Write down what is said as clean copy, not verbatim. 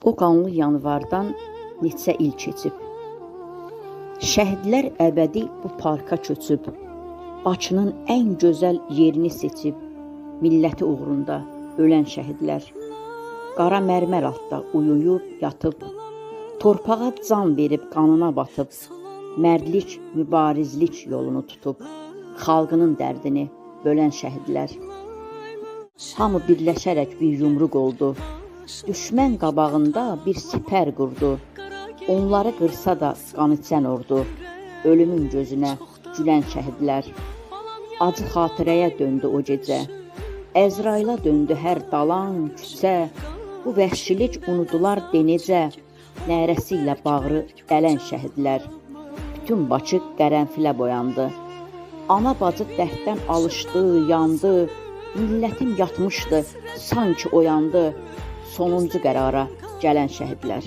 O qanlı yanvardan neçə il keçib. Şəhidlər əbədi bu parka köçüb. Bakının ən gözəl yerini seçib. Milləti uğrunda ölən şəhidlər. Qara mərmər altda uyuyub, yatıb. Torpağa can verib, qanına batıb. Mərdlik, mübarizlik yolunu tutub. Xalqının dərdini bölən şəhidlər. Hamı birləşərək bir yumruq oldu. Düşmən qabağında bir sipər qurdu. Onları qırsa da qan içən ordu. Ölümün gözünə gülən şəhidlər. Acı xatirəyə döndü o gecə. Əzrailə döndü hər dalan, küçə. Bu vəhşilik unudular denecə. Nərəsi ilə bağrı dələn şəhidlər. Bütün Bakı qərənfilə boyandı. Ana bacı dərddən alışdı, yandı. Millətim yatmışdı, sanki oyandı. Sonuncu qərara gələn şəhidlər.